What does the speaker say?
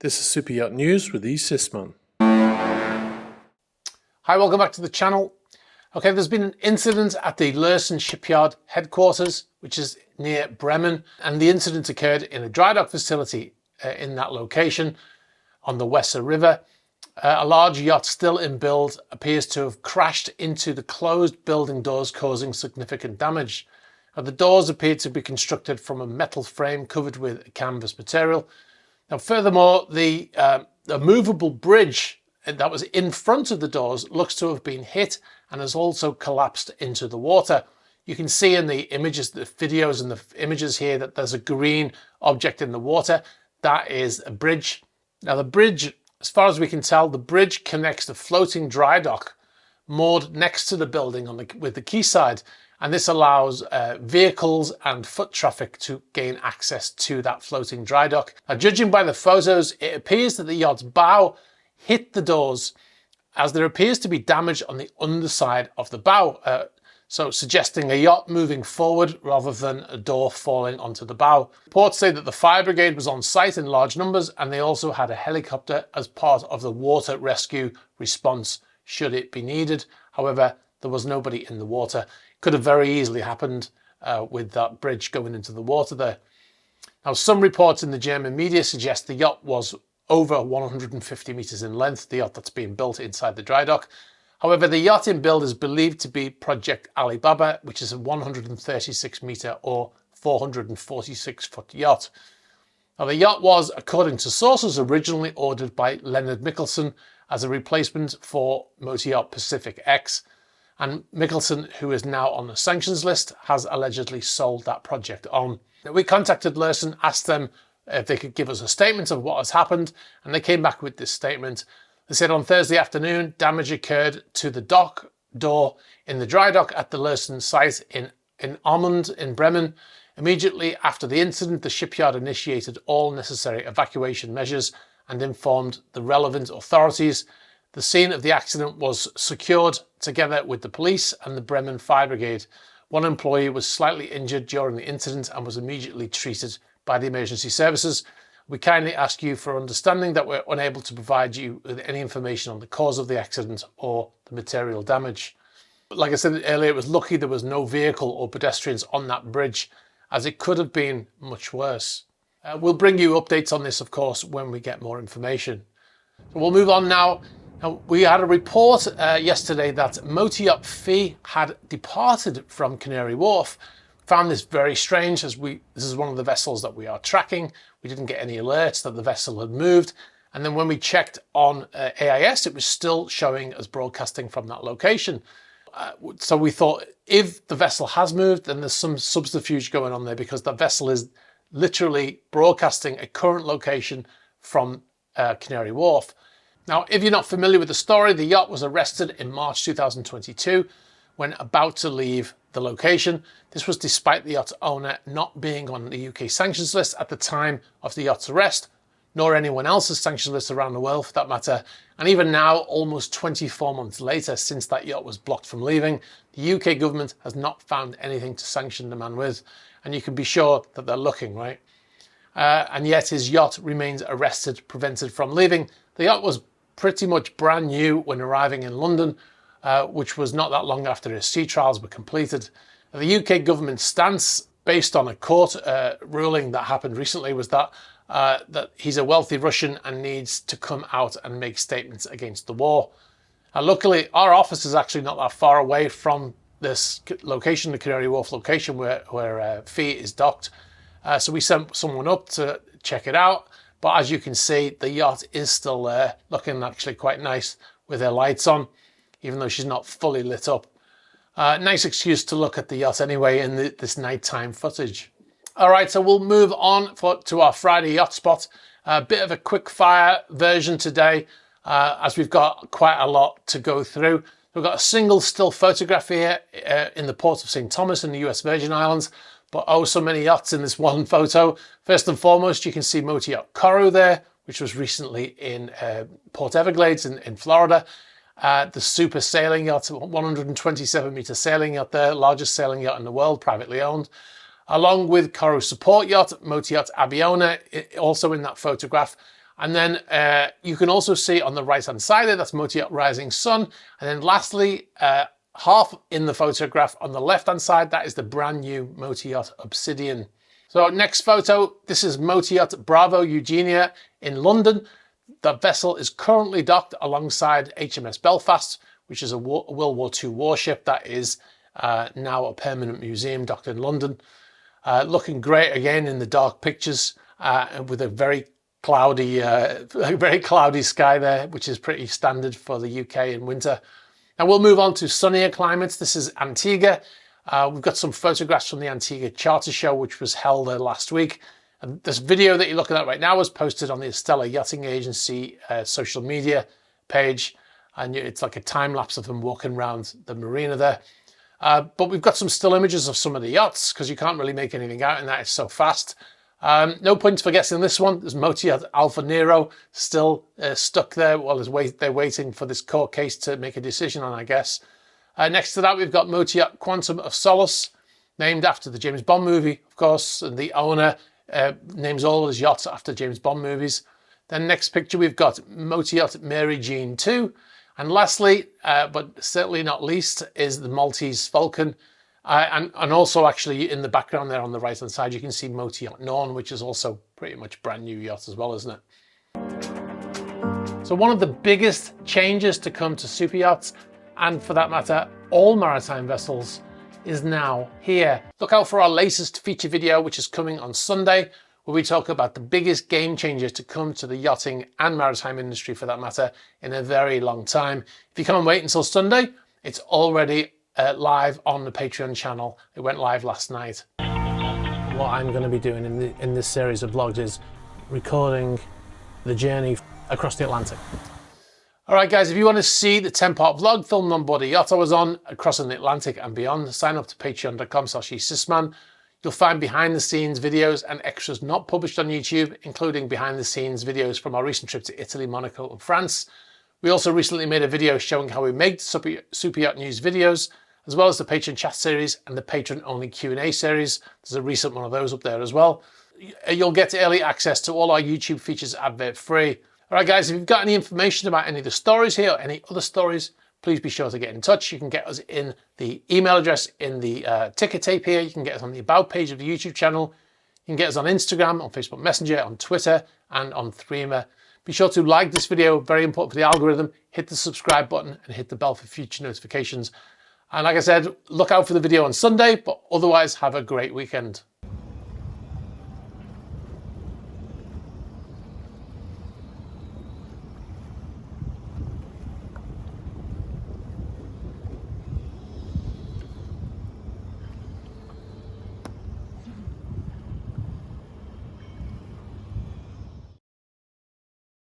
This is Super Yacht News with E. Sisman. Hi, welcome back to the channel. Okay, there's been an incident at the Lurssen shipyard headquarters, which is near Bremen, and the incident occurred in a dry dock facility in that location on the Weser River. A large yacht still in build appears to have crashed into the closed building doors, causing significant damage. Now, the doors appear to be constructed from a metal frame covered with canvas material. Now, furthermore, the movable bridge that was in front of the doors looks to have been hit and has also collapsed into the water. You can see in the images, the videos and the images here, that there's a green object in the water. That is a bridge. Now, the bridge, as far as we can tell, the bridge connects the floating dry dock moored next to the building with the quayside. And this allows vehicles and foot traffic to gain access to that floating dry dock. Now, judging by the photos, it appears that the yacht's bow hit the doors, as there appears to be damage on the underside of the bow, so suggesting a yacht moving forward rather than a door falling onto the bow. Reports say that the fire brigade was on site in large numbers, and they also had a helicopter as part of the water rescue response should it be needed. However, there was nobody in the water. Could have very easily happened with that bridge going into the water there. Now, some reports in the German media suggest the yacht was over 150 meters in length, the yacht that's being built inside the dry dock. However, the yacht in build is believed to be Project Alibaba, which is a 136 meter or 446 foot yacht. Now, the yacht was, according to sources, originally ordered by Leonard Mikkelsen as a replacement for motor yacht Pacific X. And Mikkelsen, who is now on the sanctions list, has allegedly sold that project on. Now, we contacted Lurssen, asked them if they could give us a statement of what has happened, and they came back with this statement. They said on Thursday afternoon, damage occurred to the dock door in the dry dock at the Lurssen site in Aumund in Bremen. Immediately after the incident, the shipyard initiated all necessary evacuation measures and informed the relevant authorities. The scene of the accident was secured together with the police and the Bremen Fire Brigade. One employee was slightly injured during the incident and was immediately treated by the emergency services. We kindly ask you for understanding that we're unable to provide you with any information on the cause of the accident or the material damage. Like I said earlier, it was lucky there was no vehicle or pedestrians on that bridge, as it could have been much worse. We'll bring you updates on this, of course, when we get more information. So we'll move on now. Now, we had a report yesterday that motor yacht Phi had departed from Canary Wharf. Found this very strange, as this is one of the vessels that we are tracking. We didn't get any alerts that the vessel had moved. And then when we checked on AIS, it was still showing as broadcasting from that location. So we thought, if the vessel has moved, then there's some subterfuge going on there, because the vessel is literally broadcasting a current location from Canary Wharf. Now, if you're not familiar with the story, the yacht was arrested in March 2022 when about to leave the location. This was despite the yacht's owner not being on the UK sanctions list at the time of the yacht's arrest, nor anyone else's sanctions list around the world for that matter. And even now, almost 24 months later, since that yacht was blocked from leaving, the UK government has not found anything to sanction the man with. And you can be sure that they're looking, right? And yet his yacht remains arrested, prevented from leaving. The yacht was pretty much brand new when arriving in London, which was not that long after his sea trials were completed. The UK government stance, based on a court ruling that happened recently, was that he's a wealthy Russian and needs to come out and make statements against the war. Luckily, our office is actually not that far away from this location, the Canary Wharf location where Phi is docked. So we sent someone up to check it out. But as you can see, the yacht is still there, looking actually quite nice with her lights on, even though she's not fully lit up. Nice excuse to look at the yacht anyway in this nighttime footage. All right, so we'll move on to our Friday Yacht Spot. A bit of a quick fire version today, as we've got quite a lot to go through. We've got a single still photograph here in the port of St. Thomas in the US Virgin Islands. But oh, so many yachts in this one photo. First and foremost, you can see motor yacht Coru there, which was recently in Port Everglades in Florida. The super sailing yacht, 127 meter sailing yacht there, largest sailing yacht in the world, privately owned. Along with Coru support yacht, motor yacht Abiona, also in that photograph. And then you can also see on the right hand side there, that's Motor Yacht Rising Sun. And then lastly, half in the photograph on the left hand side, that is the brand new Motor Yacht Obsidian. So next photo, this is Motor Yacht Bravo Eugenia in London. The vessel is currently docked alongside HMS Belfast, which is a World War II warship that is now a permanent museum docked in London. Looking great again in the dark pictures with a very cloudy sky there, which is pretty standard for the UK in winter. Now we'll move on to sunnier climates. This is Antigua. We've got some photographs from the Antigua Charter Show, which was held last week. And this video that you're looking at right now was posted on the Estella Yachting Agency social media page. And it's like a time lapse of them walking around the marina there. But we've got some still images of some of the yachts because you can't really make anything out in that, it's so fast. No points for guessing this one. There's Motor Yacht Alfa Nero still stuck there while they're waiting for this court case to make a decision on, I guess. Next to that, we've got Motor Yacht Quantum of Solace, named after the James Bond movie, of course, and the owner names all his yachts after James Bond movies. Then next picture, we've got Motor Yacht Mary Jean 2. And lastly, but certainly not least, is the Maltese Falcon. And also actually in the background there on the right hand side, you can see Motor Yacht Norn, which is also pretty much brand new yacht as well, isn't it? So one of the biggest changes to come to super yachts, and for that matter, all maritime vessels, is now here. Look out for our latest feature video, which is coming on Sunday, where we talk about the biggest game changers to come to the yachting and maritime industry, for that matter, in a very long time. If you can't wait until Sunday, it's already live on the Patreon channel. It went live last night. What I'm going to be doing in this series of vlogs is recording the journey across the Atlantic. All right, guys, if you want to see the 10-part vlog filmed on board a yacht I was on, crossing the Atlantic and beyond, sign up to patreon.com/sisman. You'll find behind-the-scenes videos and extras not published on YouTube, including behind-the-scenes videos from our recent trip to Italy, Monaco, and France. We also recently made a video showing how we make Super Yacht News videos, as well as the Patreon chat series and the Patreon-only Q&A series. There's a recent one of those up there as well. You'll get early access to all our YouTube features advert-free. All right, guys, if you've got any information about any of the stories here or any other stories, please be sure to get in touch. You can get us in the email address in the ticker tape here. You can get us on the About page of the YouTube channel. You can get us on Instagram, on Facebook Messenger, on Twitter, and on Threema. Be sure to like this video, very important for the algorithm. Hit the subscribe button and hit the bell for future notifications. And like I said, look out for the video on Sunday, but otherwise have a great weekend.